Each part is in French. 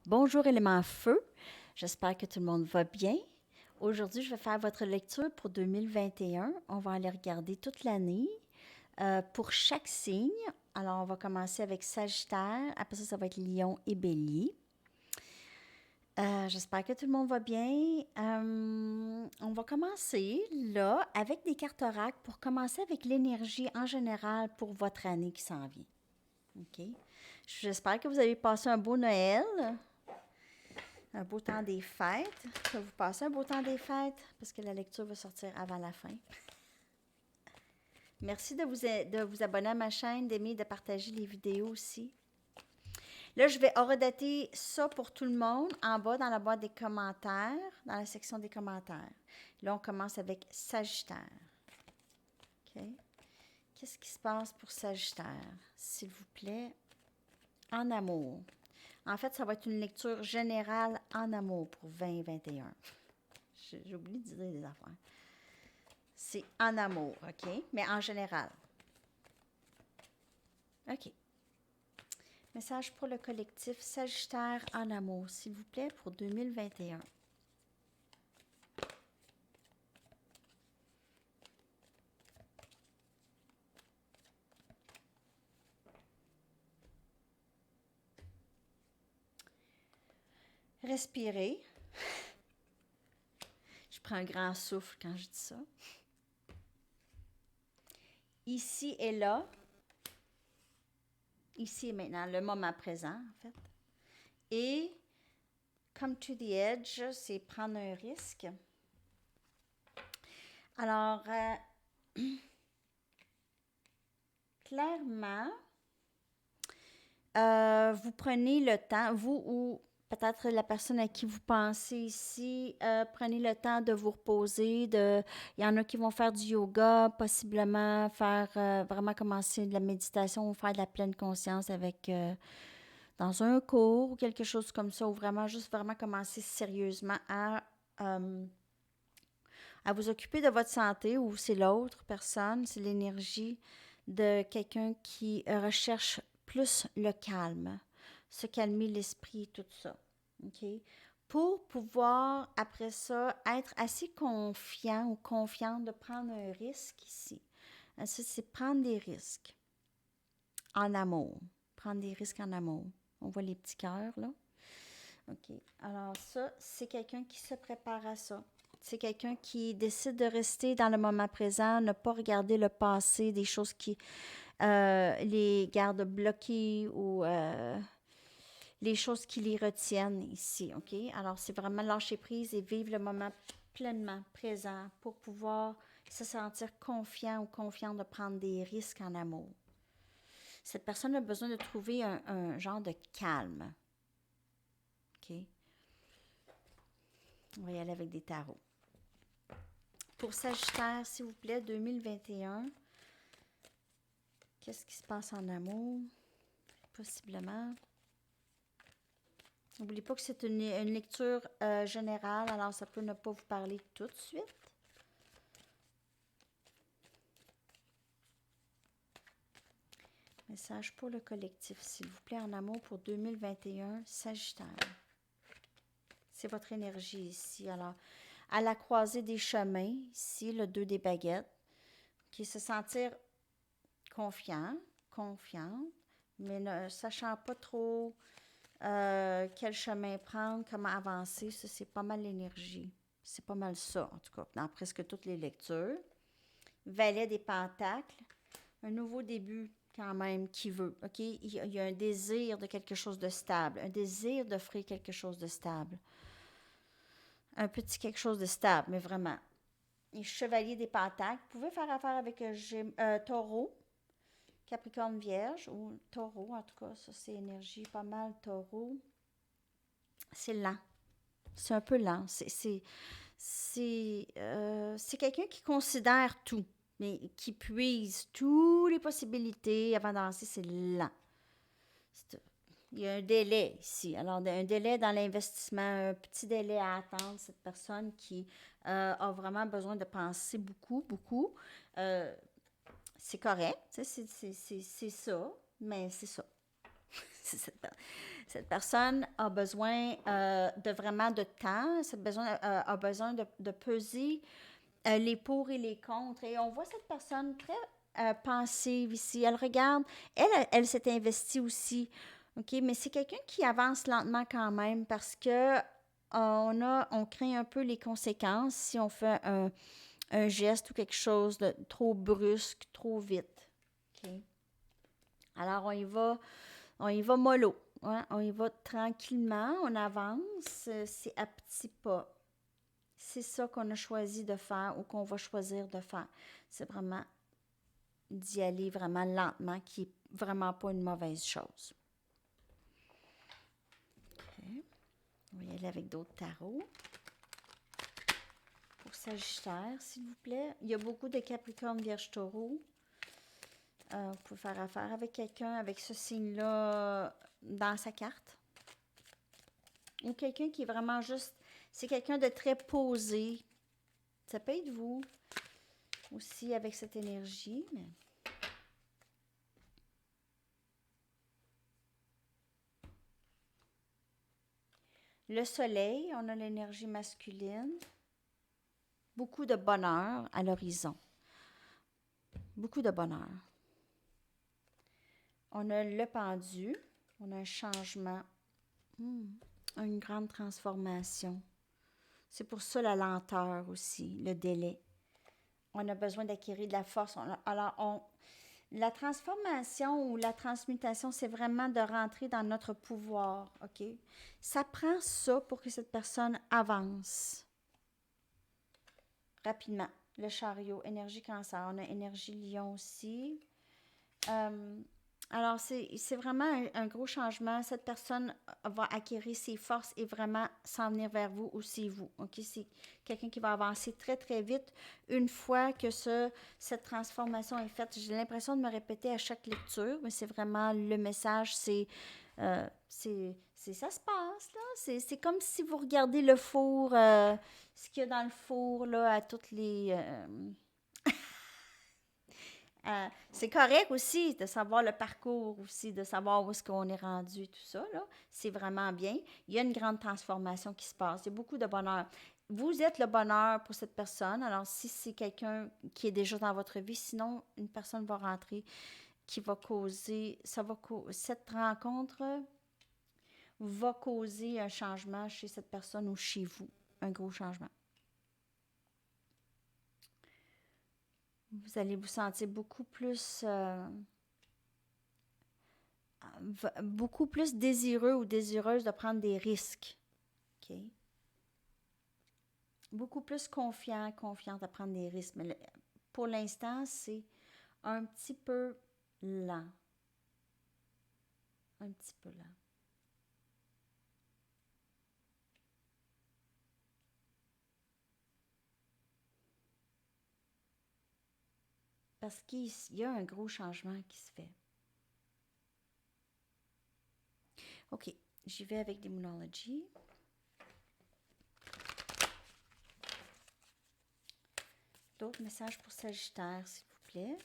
Bonjour élément feu, j'espère que tout le monde va bien. Aujourd'hui, je vais faire votre lecture pour 2021. On va aller regarder toute l'année pour chaque signe. Alors, on va commencer avec Sagittaire, après ça va être Lion et Bélier. J'espère que tout le monde va bien. On va commencer là avec des cartes oracles pour commencer avec l'énergie en général pour votre année qui s'en vient. OK? J'espère que vous avez passé un beau Noël. Un beau temps des fêtes. Que vous passez un beau temps des fêtes parce que la lecture va sortir avant la fin. Merci de vous abonner à ma chaîne, d'aimer, de partager les vidéos aussi. Là, je vais horodater ça pour tout le monde en bas dans la boîte des commentaires, dans la section des commentaires. Là, on commence avec Sagittaire. OK? Qu'est-ce qui se passe pour Sagittaire, s'il vous plaît, en amour? En fait, ça va être une lecture générale en amour pour 2021. J'ai oublié de dire des affaires. C'est en amour, OK? Mais en général. OK. Message pour le collectif Sagittaire en amour, s'il vous plaît, pour 2021. Respirez. Je prends un grand souffle quand je dis ça. Ici et là. Ici et maintenant, le moment présent, en fait. Et come to the edge, c'est prendre un risque. Alors, clairement, vous prenez le temps, vous ou peut-être la personne à qui vous pensez ici, prenez le temps de vous reposer. Il y en a qui vont faire du yoga, possiblement faire vraiment commencer de la méditation ou faire de la pleine conscience avec dans un cours ou quelque chose comme ça, ou vraiment juste vraiment commencer sérieusement à vous occuper de votre santé, ou c'est l'autre personne, c'est l'énergie de quelqu'un qui recherche plus le calme, se calmer l'esprit, tout ça. OK? Pour pouvoir, après ça, être assez confiant ou confiante de prendre un risque ici. Ça, c'est prendre des risques en amour. Prendre des risques en amour. On voit les petits cœurs, là. OK. Alors ça, c'est quelqu'un qui se prépare à ça. C'est quelqu'un qui décide de rester dans le moment présent, ne pas regarder le passé, des choses qui les gardent bloquées ou les choses qui les retiennent ici, OK? Alors, c'est vraiment lâcher prise et vivre le moment pleinement présent pour pouvoir se sentir confiant ou confiante de prendre des risques en amour. Cette personne a besoin de trouver un genre de calme, OK? On va y aller avec des tarots. Pour Sagittaire, s'il vous plaît, 2021, qu'est-ce qui se passe en amour? Possiblement. N'oubliez pas que c'est une lecture générale, alors ça peut ne pas vous parler tout de suite. Message pour le collectif, s'il vous plaît, en amour pour 2021, Sagittaire. C'est votre énergie ici. Alors, à la croisée des chemins, ici, le 2 des baguettes, qui se sentir confiant, confiante, mais ne sachant pas trop quel chemin prendre, comment avancer, ça, c'est pas mal l'énergie. C'est pas mal ça, en tout cas, dans presque toutes les lectures. Valet des Pentacles, un nouveau début quand même qui veut, OK? Il y a un désir de quelque chose de stable, un désir d'offrir quelque chose de stable. Un petit quelque chose de stable, mais vraiment. Et Chevalier des Pentacles, vous pouvez faire affaire avec Taureau, Capricorne Vierge, ou Taureau, en tout cas, ça c'est énergie pas mal, Taureau. C'est lent. C'est un peu lent. C'est quelqu'un qui considère tout, mais qui puise toutes les possibilités avant d'avancer. C'est lent. Il y a un délai ici. Alors, un délai dans l'investissement, un petit délai à attendre. Cette personne qui a vraiment besoin de penser beaucoup, beaucoup. C'est correct, c'est ça, mais c'est ça. Cette personne a besoin de vraiment de temps, a besoin de peser les pour et les contre. Et on voit cette personne très pensive ici. Elle regarde, elle s'est investie aussi. OK? Mais c'est quelqu'un qui avance lentement quand même parce que on craint un peu les conséquences si on fait un geste ou quelque chose de trop brusque, trop vite. OK? Alors, on y va mollo. Ouais, on y va tranquillement, on avance, c'est à petits pas. C'est ça qu'on a choisi de faire ou qu'on va choisir de faire. C'est vraiment d'y aller vraiment lentement, qui n'est vraiment pas une mauvaise chose. OK. On va y aller avec d'autres tarots. Pour Sagittaire, s'il vous plaît. Il y a beaucoup de Capricorne, Vierge, Taureau. Vous pouvez faire affaire avec quelqu'un avec ce signe-là dans sa carte. Ou quelqu'un qui est vraiment juste... C'est quelqu'un de très posé. Ça peut être vous aussi avec cette énergie, mais... Le soleil, on a l'énergie masculine. Beaucoup de bonheur à l'horizon. Beaucoup de bonheur. On a le pendu. On a un changement. Une grande transformation. C'est pour ça la lenteur aussi, le délai. On a besoin d'acquérir de la force. La transformation ou la transmutation, c'est vraiment de rentrer dans notre pouvoir, OK? Ça prend ça pour que cette personne avance rapidement. Le chariot, énergie cancer. On a énergie lion aussi. Alors, c'est vraiment un gros changement. Cette personne va acquérir ses forces et vraiment s'en venir vers vous aussi, vous. OK? C'est quelqu'un qui va avancer très, très vite une fois que cette transformation est faite. J'ai l'impression de me répéter à chaque lecture, mais c'est vraiment le message, ça se passe, là. C'est comme si vous regardez le four, ce qu'il y a dans le four, là, à toutes les... c'est correct aussi de savoir le parcours aussi, de savoir où est-ce qu'on est rendu, tout ça, là. C'est vraiment bien. Il y a une grande transformation qui se passe. Il y a beaucoup de bonheur. Vous êtes le bonheur pour cette personne. Alors, si c'est quelqu'un qui est déjà dans votre vie, sinon, une personne va rentrer qui va causer... cette rencontre va causer un changement chez cette personne ou chez vous. Un gros changement. Vous allez vous sentir beaucoup plus désireux ou désireuse de prendre des risques. OK? Beaucoup plus confiante à prendre des risques. Mais pour l'instant, c'est un petit peu lent. Un petit peu lent. Parce qu'il y a un gros changement qui se fait. OK, j'y vais avec Demonology. D'autres messages pour Sagittaire, s'il vous plaît.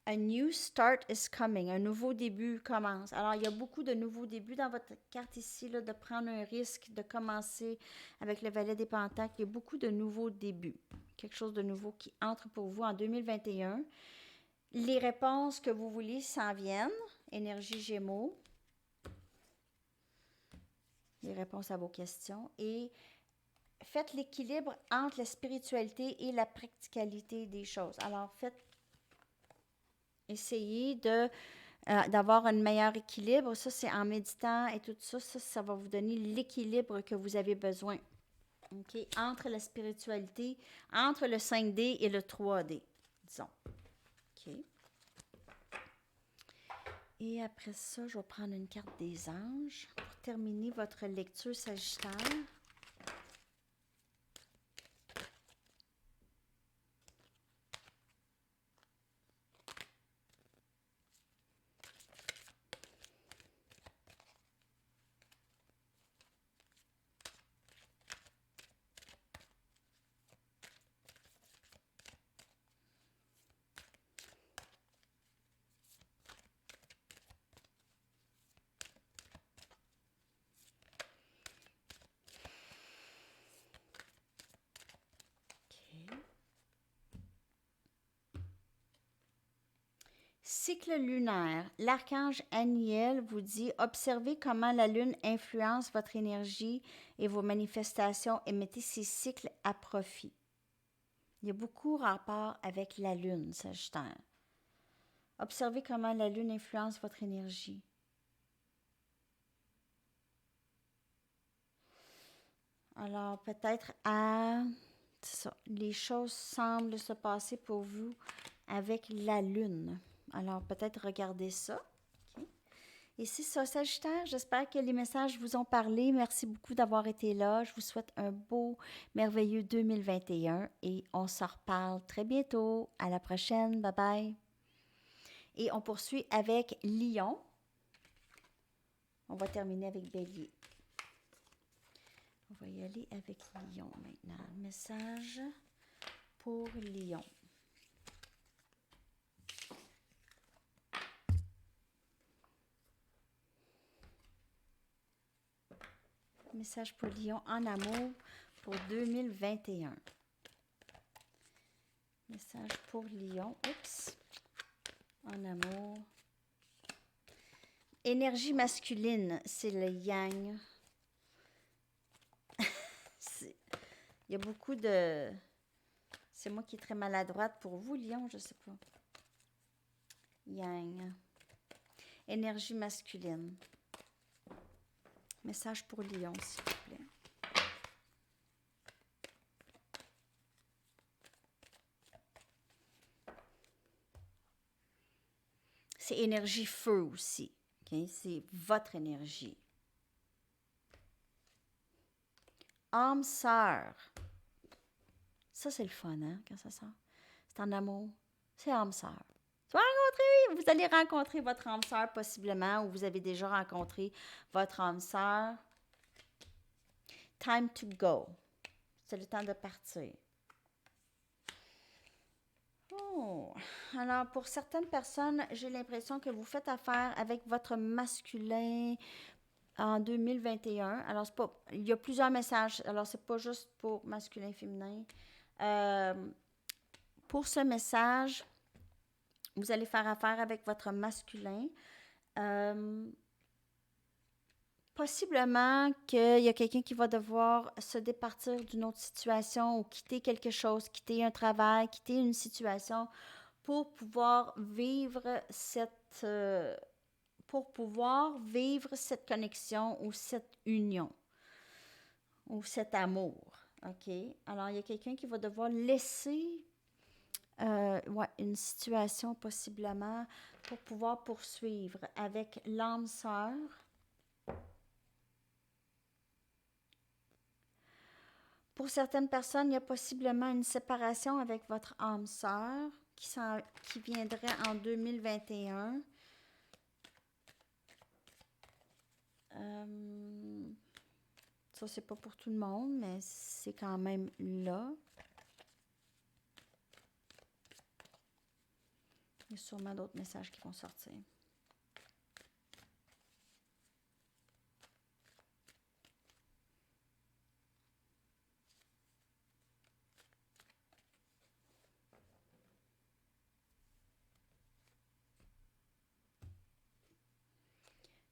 A new start is coming. Un nouveau début commence. Alors, il y a beaucoup de nouveaux débuts dans votre carte ici, là, de prendre un risque, de commencer avec le valet des pentacles. Il y a beaucoup de nouveaux débuts. Quelque chose de nouveau qui entre pour vous en 2021. Les réponses que vous voulez s'en viennent. Énergie Gémeaux. Les réponses à vos questions. Et faites l'équilibre entre la spiritualité et la practicalité des choses. Alors, essayez d'avoir un meilleur équilibre. Ça, c'est en méditant et tout ça. Ça va vous donner l'équilibre que vous avez besoin. OK? Entre la spiritualité, entre le 5D et le 3D, disons. OK? Et après ça, je vais prendre une carte des anges pour terminer votre lecture Sagittaire. Cycle lunaire. L'archange Aniel vous dit observez comment la lune influence votre énergie et vos manifestations et mettez ces cycles à profit. Il y a beaucoup rapport avec la lune, Sagittaire. Observez comment la lune influence votre énergie. Alors, peut-être c'est ça, les choses semblent se passer pour vous avec la lune. Alors, peut-être regardez ça. Okay. Et c'est ça, Sagittaire. J'espère que les messages vous ont parlé. Merci beaucoup d'avoir été là. Je vous souhaite un beau, merveilleux 2021 et on se reparle très bientôt. À la prochaine. Bye bye. Et on poursuit avec Lion. On va terminer avec Bélier. On va y aller avec Lion maintenant. Message pour Lion. Message pour Lion en amour pour 2021. Message pour Lion. Oups. En amour. Énergie masculine, c'est le yang. Il y a beaucoup de... C'est moi qui est très maladroite pour vous, Lion, je sais pas. Yang. Énergie masculine. Message pour Lion, s'il vous plaît. C'est énergie feu aussi. Okay? C'est votre énergie. Âme sœur. Ça, c'est le fun, hein, quand ça sort. C'est en amour. C'est âme sœur. Vous allez rencontrer votre âme sœur possiblement, ou vous avez déjà rencontré votre âme sœur. Time to go. C'est le temps de partir. Oh. Alors, pour certaines personnes, j'ai l'impression que vous faites affaire avec votre masculin en 2021. Alors, c'est pas, il y a plusieurs messages. Alors, c'est pas juste pour masculin et féminin. Pour ce message, vous allez faire affaire avec votre masculin. Possiblement qu'il y a quelqu'un qui va devoir se départir d'une autre situation ou quitter quelque chose, quitter un travail, quitter une situation pour pouvoir vivre cette connexion ou cette union ou cet amour. OK? Alors, il y a quelqu'un qui va devoir laisser une situation possiblement pour pouvoir poursuivre avec l'âme sœur. Pour certaines personnes, il y a possiblement une séparation avec votre âme sœur qui viendrait en 2021. Ça, c'est pas pour tout le monde, mais c'est quand même là. Il y a sûrement d'autres messages qui vont sortir.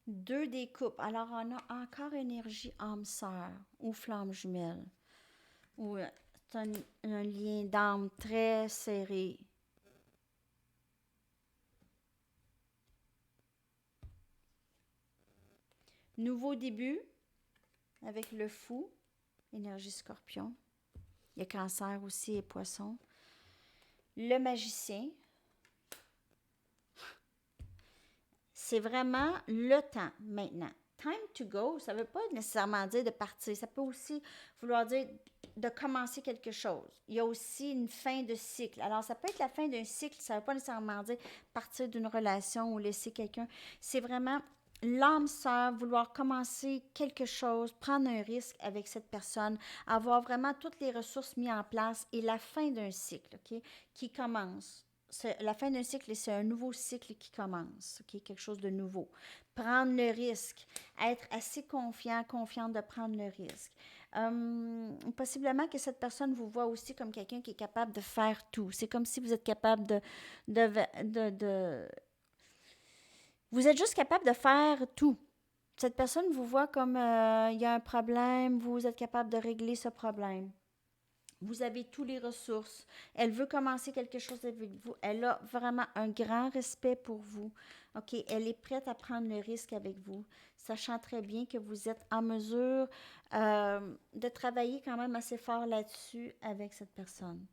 Deux des coupes. Alors, on a encore énergie âme sœur ou flamme jumelle. Ou c'est un lien d'âme très serré. Nouveau début avec le fou, énergie scorpion. Il y a cancer aussi et poisson. Le magicien. C'est vraiment le temps maintenant. Time to go, ça ne veut pas nécessairement dire de partir. Ça peut aussi vouloir dire de commencer quelque chose. Il y a aussi une fin de cycle. Alors, ça peut être la fin d'un cycle. Ça ne veut pas nécessairement dire partir d'une relation ou laisser quelqu'un. C'est vraiment l'âme sœur, vouloir commencer quelque chose, prendre un risque avec cette personne, avoir vraiment toutes les ressources mises en place et la fin d'un cycle, OK, qui commence. La fin d'un cycle, c'est un nouveau cycle qui commence, okay? Quelque chose de nouveau. Prendre le risque, être assez confiante de prendre le risque. Possiblement que cette personne vous voit aussi comme quelqu'un qui est capable de faire tout. C'est comme si vous êtes capable Vous êtes juste capable de faire tout. Cette personne vous voit comme il y a un problème, vous êtes capable de régler ce problème. Vous avez toutes les ressources. Elle veut commencer quelque chose avec vous. Elle a vraiment un grand respect pour vous. OK, elle est prête à prendre le risque avec vous, sachant très bien que vous êtes en mesure de travailler quand même assez fort là-dessus avec cette personne.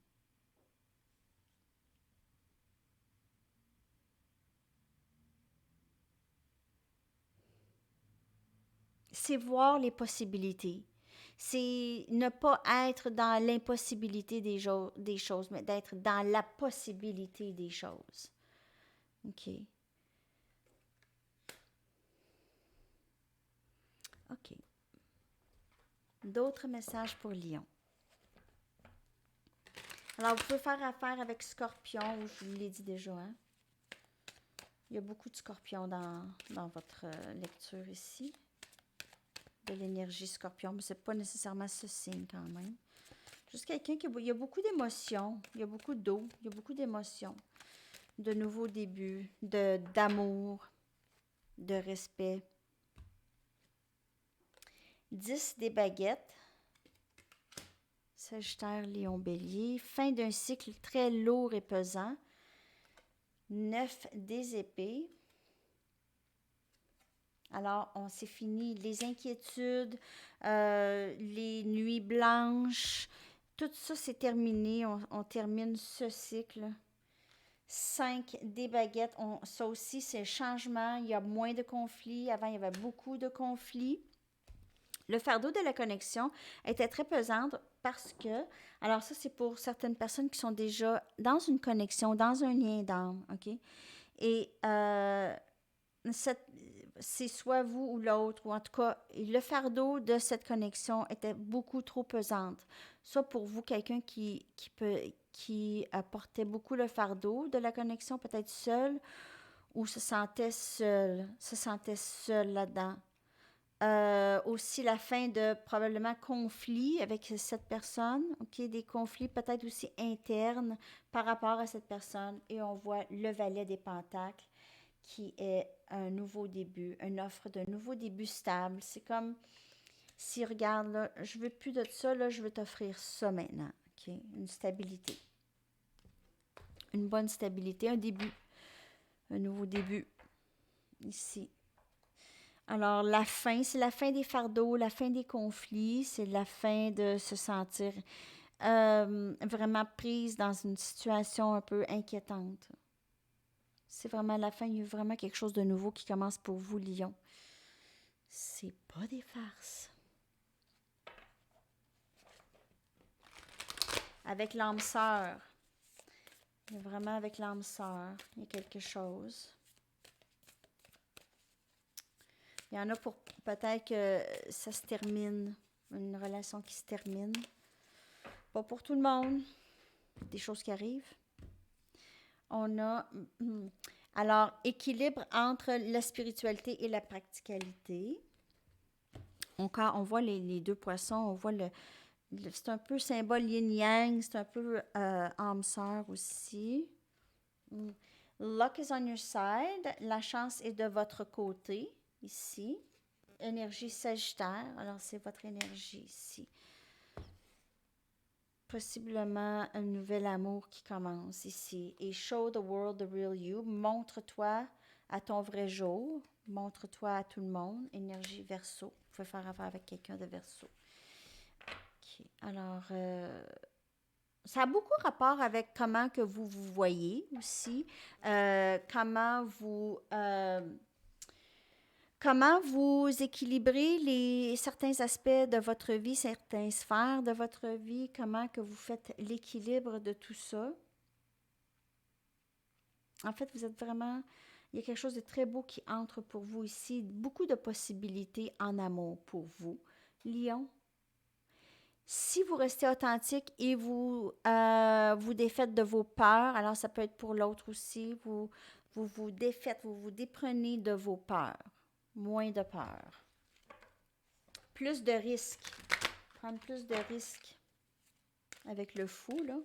C'est voir les possibilités. C'est ne pas être dans l'impossibilité des choses, mais d'être dans la possibilité des choses. OK. OK. D'autres messages pour Lion. Alors, vous pouvez faire affaire avec Scorpion, je vous l'ai dit déjà. Hein? Il y a beaucoup de Scorpions dans votre lecture ici. De l'énergie Scorpion, mais ce n'est pas nécessairement ce signe quand même. Juste quelqu'un qui... Il y a beaucoup d'émotions, il y a beaucoup d'eau, il y a beaucoup d'émotions. De nouveaux débuts, d'amour, de respect. 10 des baguettes. Sagittaire, Lion, Bélier. Fin d'un cycle très lourd et pesant. 9 des épées. Alors, on s'est fini les inquiétudes, les nuits blanches. Tout ça, c'est terminé. On termine ce cycle. 5 des baguettes. Ça aussi, c'est un changement. Il y a moins de conflits. Avant, il y avait beaucoup de conflits. Le fardeau de la connexion était très pesante parce que, alors ça, c'est pour certaines personnes qui sont déjà dans une connexion, dans un lien d'âme, OK? Et c'est soit vous ou l'autre, ou en tout cas, le fardeau de cette connexion était beaucoup trop pesante. Soit pour vous, quelqu'un qui apportait beaucoup le fardeau de la connexion, peut-être seul, ou se sentait seul là-dedans. Aussi la fin de probablement conflits avec cette personne, ok, des conflits peut-être aussi internes par rapport à cette personne. Et on voit le valet des pentacles qui est un nouveau début, une offre d'un nouveau début stable. C'est comme si, regarde, là, je veux plus de ça, là, je veux t'offrir ça maintenant, ok, une stabilité. Une bonne stabilité, un début, un nouveau début ici. Alors, la fin, c'est la fin des fardeaux, la fin des conflits, c'est la fin de se sentir vraiment prise dans une situation un peu inquiétante. C'est vraiment la fin, il y a vraiment quelque chose de nouveau qui commence pour vous, Lion. C'est pas des farces. Avec l'âme sœur, il y a vraiment avec l'âme sœur, il y a quelque chose. Il y en a pour peut-être que ça se termine, une relation qui se termine. Pas pour tout le monde, des choses qui arrivent. On a, alors, équilibre entre la spiritualité et la practicalité. Quand on voit les deux poissons, on voit c'est un peu symbole yin-yang, c'est un peu âme sœur aussi. Luck is on your side, la chance est de votre côté, ici. Énergie Sagittaire, alors c'est votre énergie ici. Possiblement un nouvel amour qui commence ici. Et show the world the real you, montre-toi à ton vrai jour, montre-toi à tout le monde, énergie Verseau. Vous pouvez faire affaire avec quelqu'un de Verseau. Okay. Alors, ça a beaucoup rapport avec comment que vous vous voyez aussi, comment vous équilibrez certains aspects de votre vie, certaines sphères de votre vie, comment que vous faites l'équilibre de tout ça. En fait, vous êtes vraiment, il y a quelque chose de très beau qui entre pour vous ici, beaucoup de possibilités en amour pour vous. Lion. Si vous restez authentique et vous défaites de vos peurs, alors ça peut être pour l'autre aussi, vous défaites, vous vous déprenez de vos peurs. Moins de peur. Plus de risques. Prendre plus de risques avec le fou, là.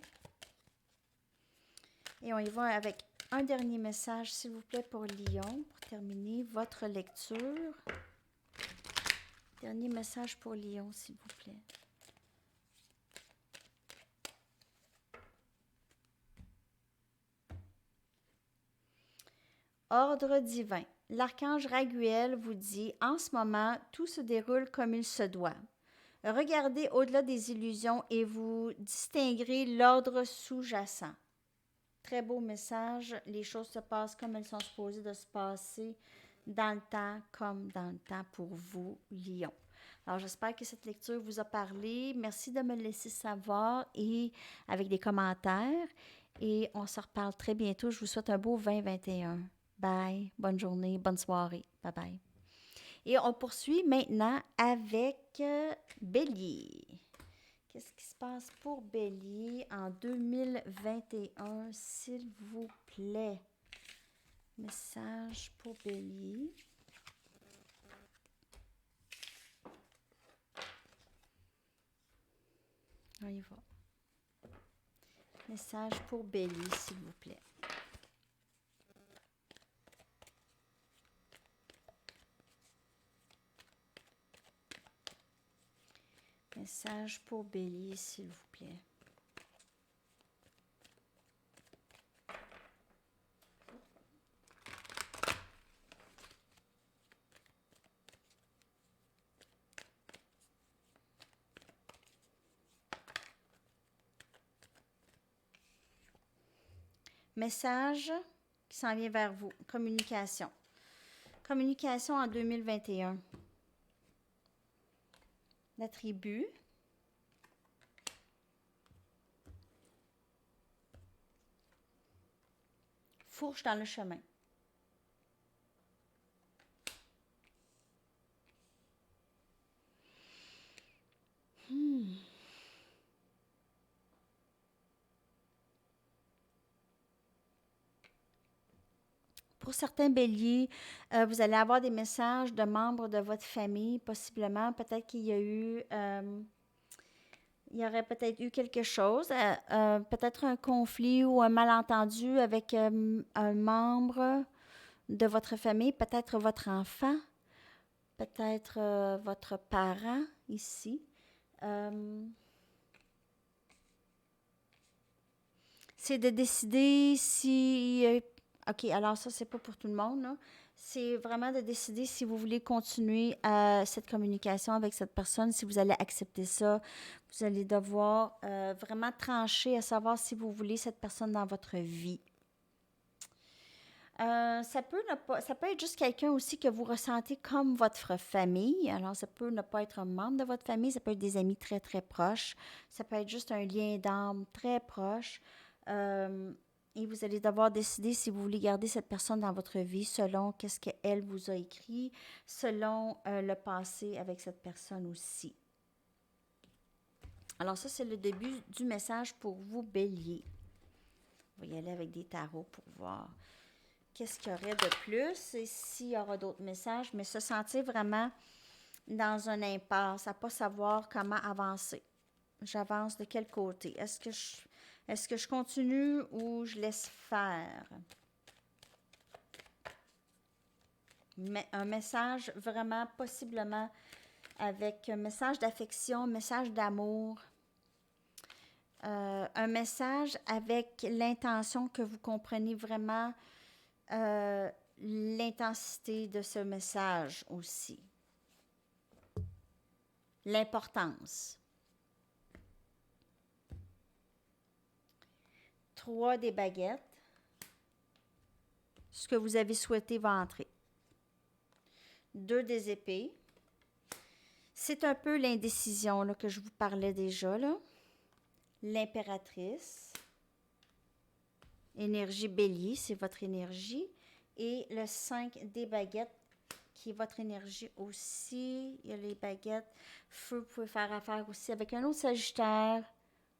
Et on y va avec un dernier message, s'il vous plaît, pour Lion, pour terminer votre lecture. Dernier message pour Lion, s'il vous plaît. Ordre divin. L'archange Raguel vous dit, en ce moment, tout se déroule comme il se doit. Regardez au-delà des illusions et vous distinguerez l'ordre sous-jacent. Très beau message. Les choses se passent comme elles sont supposées de se passer dans le temps, comme dans le temps pour vous, Lion. Alors, j'espère que cette lecture vous a parlé. Merci de me laisser savoir et avec des commentaires. Et on se reparle très bientôt. Je vous souhaite un beau 2021. Bye. Bonne journée, bonne soirée. Bye bye. Et on poursuit maintenant avec Bélier. Qu'est-ce qui se passe pour Bélier en 2021, s'il vous plaît? Message pour Bélier. On y va. Message pour Bélier, s'il vous plaît. Message pour Bélier, s'il vous plaît. Message qui s'en vient vers vous. Communication. Communication en 2021. La tribu. Fourche dans le chemin. Pour certains béliers, vous allez avoir des messages de membres de votre famille, possiblement. Peut-être qu'il y a eu, il y aurait peut-être eu quelque chose, peut-être un conflit ou un malentendu avec un membre de votre famille, peut-être votre enfant, peut-être votre parent ici. C'est de décider si... OK, alors ça, c'est pas pour tout le monde, là. C'est vraiment de décider si vous voulez continuer cette communication avec cette personne, si vous allez accepter ça. Vous allez devoir vraiment trancher à savoir si vous voulez cette personne dans votre vie. Ça peut être juste quelqu'un aussi que vous ressentez comme votre famille. Alors, ça peut ne pas être un membre de votre famille, ça peut être des amis très, très proches. Ça peut être juste un lien d'âme très proche. Et vous allez devoir décider si vous voulez garder cette personne dans votre vie selon qu'est-ce qu'elle vous a écrit, selon le passé avec cette personne aussi. Alors ça, c'est le début du message pour vous, Bélier. On va y aller avec des tarots pour voir qu'est-ce qu'il y aurait de plus et s'il y aura d'autres messages, mais se sentir vraiment dans un impasse, à ne pas savoir comment avancer. J'avance de quel côté? Est-ce que je continue ou je laisse faire? Mais un message vraiment, possiblement, avec un message d'affection, un message d'amour. Un message avec l'intention que vous compreniez vraiment l'intensité de ce message aussi. L'importance. 3 des baguettes. Ce que vous avez souhaité va entrer. 2 des épées. C'est un peu l'indécision là, que je vous parlais déjà. Là. L'impératrice. Énergie bélier, c'est votre énergie. Et le 5 des baguettes, qui est votre énergie aussi. Il y a les baguettes. Feu, vous pouvez faire affaire aussi avec un autre sagittaire,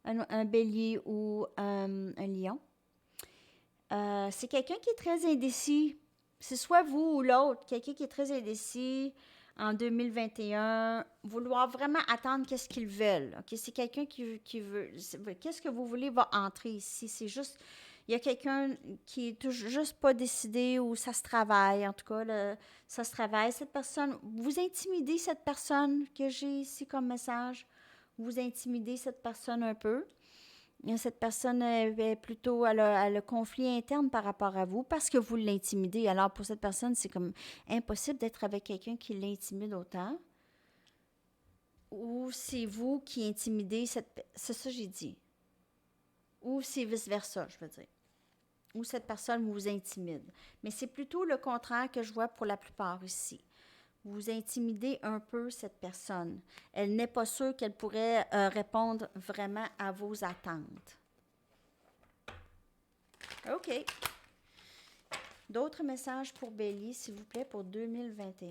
un bélier ou un lion. C'est quelqu'un qui est très indécis. C'est soit vous ou l'autre, quelqu'un qui est très indécis en 2021, vouloir vraiment attendre qu'est-ce qu'ils veulent. Okay? C'est quelqu'un qui veut... Qu'est-ce que vous voulez va entrer ici. C'est juste... Il y a quelqu'un qui est juste pas décidé ou ça se travaille, en tout cas, ça se travaille. Cette personne, vous intimidez cette personne que j'ai ici comme message. Vous intimidez cette personne un peu. Cette personne est plutôt, elle a conflit interne par rapport à vous parce que vous l'intimidez. Alors, pour cette personne, c'est comme impossible d'être avec quelqu'un qui l'intimide autant. Ou c'est vous qui intimidez cette... C'est ça que j'ai dit. Ou c'est vice-versa, je veux dire. Ou cette personne vous intimide. Mais c'est plutôt le contraire que je vois pour la plupart ici. Vous intimidez un peu cette personne. Elle n'est pas sûre qu'elle pourrait répondre vraiment à vos attentes. OK. D'autres messages pour Bélier, s'il vous plaît, pour 2021.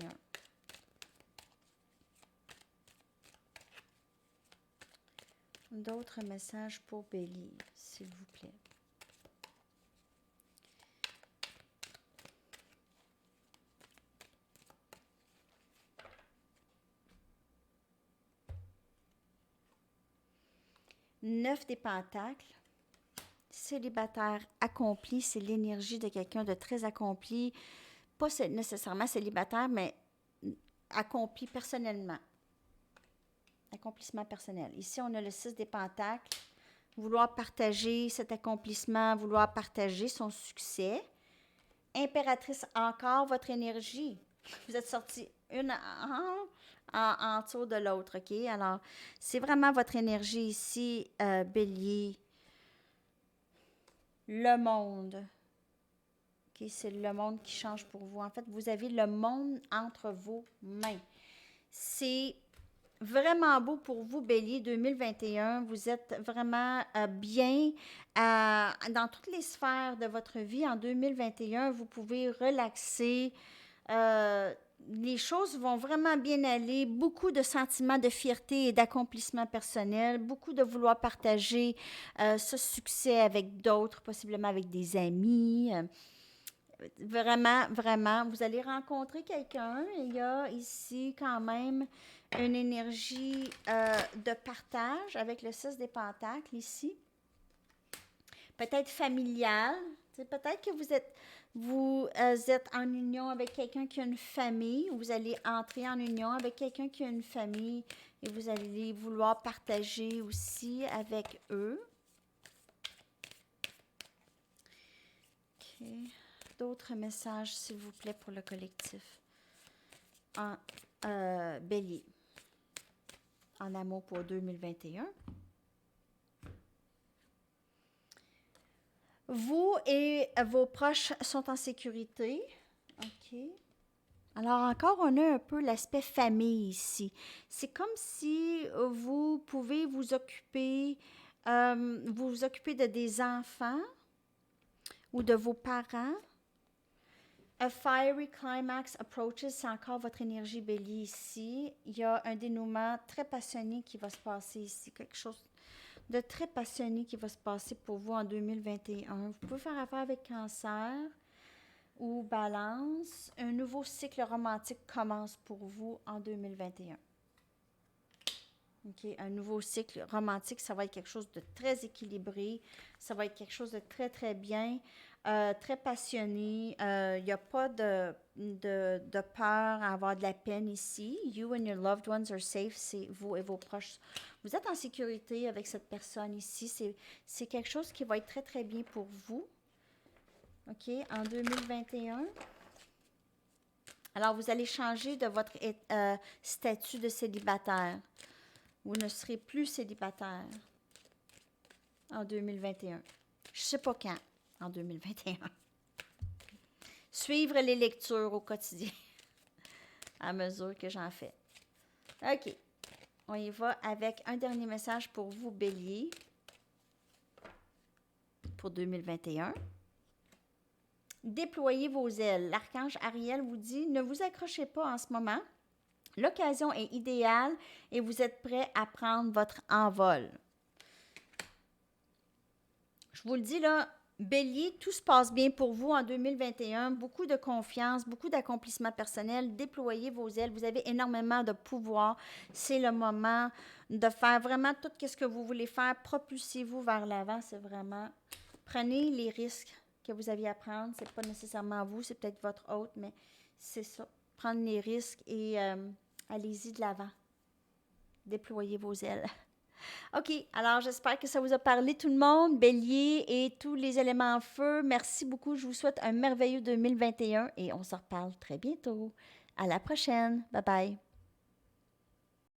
D'autres messages pour Bélier, s'il vous plaît. Neuf des pentacles. Célibataire accompli, c'est l'énergie de quelqu'un de très accompli. Pas nécessairement célibataire, mais accompli personnellement. Accomplissement personnel. Ici, on a le 6 des pentacles. Vouloir partager cet accomplissement, vouloir partager son succès. Impératrice, encore votre énergie. Vous êtes sortis une en dessous de l'autre, OK? Alors, c'est vraiment votre énergie ici, Bélier. Le monde. OK, c'est le monde qui change pour vous. En fait, vous avez le monde entre vos mains. C'est vraiment beau pour vous, Bélier 2021. Vous êtes vraiment bien dans toutes les sphères de votre vie. En 2021, vous pouvez relaxer. Les choses vont vraiment bien aller. Beaucoup de sentiments de fierté et d'accomplissement personnel. Beaucoup de vouloir partager ce succès avec d'autres, possiblement avec des amis. Vraiment, vraiment, vous allez rencontrer quelqu'un. Il y a ici quand même une énergie de partage avec le 6 des pentacles ici. Peut-être familial. Peut-être que vous êtes en union avec quelqu'un qui a une famille. Vous allez entrer en union avec quelqu'un qui a une famille et vous allez vouloir partager aussi avec eux. OK. D'autres messages, s'il vous plaît, pour le collectif. En Bélier. En amour pour 2021. Vous et vos proches sont en sécurité. OK. Alors encore, on a un peu l'aspect famille ici. C'est comme si vous pouvez vous occuper de des enfants ou de vos parents. A fiery climax approaches, c'est encore votre énergie Bélier ici. Il y a un dénouement très passionné qui va se passer ici. Quelque chose de très passionné qui va se passer pour vous en 2021. Vous pouvez faire affaire avec Cancer ou Balance. Un nouveau cycle romantique commence pour vous en 2021. OK, un nouveau cycle romantique, ça va être quelque chose de très équilibré. Ça va être quelque chose de très, très bien. Très passionné. Il n'y a pas de peur à avoir de la peine ici. You and your loved ones are safe. C'est vous et vos proches. Vous êtes en sécurité avec cette personne ici. C'est quelque chose qui va être très, très bien pour vous. OK, en 2021. Alors, vous allez changer de votre statut de célibataire. Vous ne serez plus célibataire en 2021. Je ne sais pas quand. En 2021. Suivre les lectures au quotidien à mesure que j'en fais. OK. On y va avec un dernier message pour vous, Bélier, pour 2021. Déployez vos ailes. L'archange Ariel vous dit, ne vous accrochez pas en ce moment. L'occasion est idéale et vous êtes prêt à prendre votre envol. Je vous le dis là, Bélier, tout se passe bien pour vous en 2021. Beaucoup de confiance, beaucoup d'accomplissement personnel. Déployez vos ailes. Vous avez énormément de pouvoir. C'est le moment de faire vraiment tout ce que vous voulez faire. Propulsez-vous vers l'avant. C'est vraiment Prenez les risques que vous aviez à prendre. C'est pas nécessairement vous, c'est peut-être votre hôte, mais c'est ça. Prendre les risques et allez-y de l'avant. Déployez vos ailes. OK, alors j'espère que ça vous a parlé tout le monde, Bélier et tous les éléments en feu. Merci beaucoup. Je vous souhaite un merveilleux 2021 et on se reparle très bientôt. À la prochaine. Bye bye.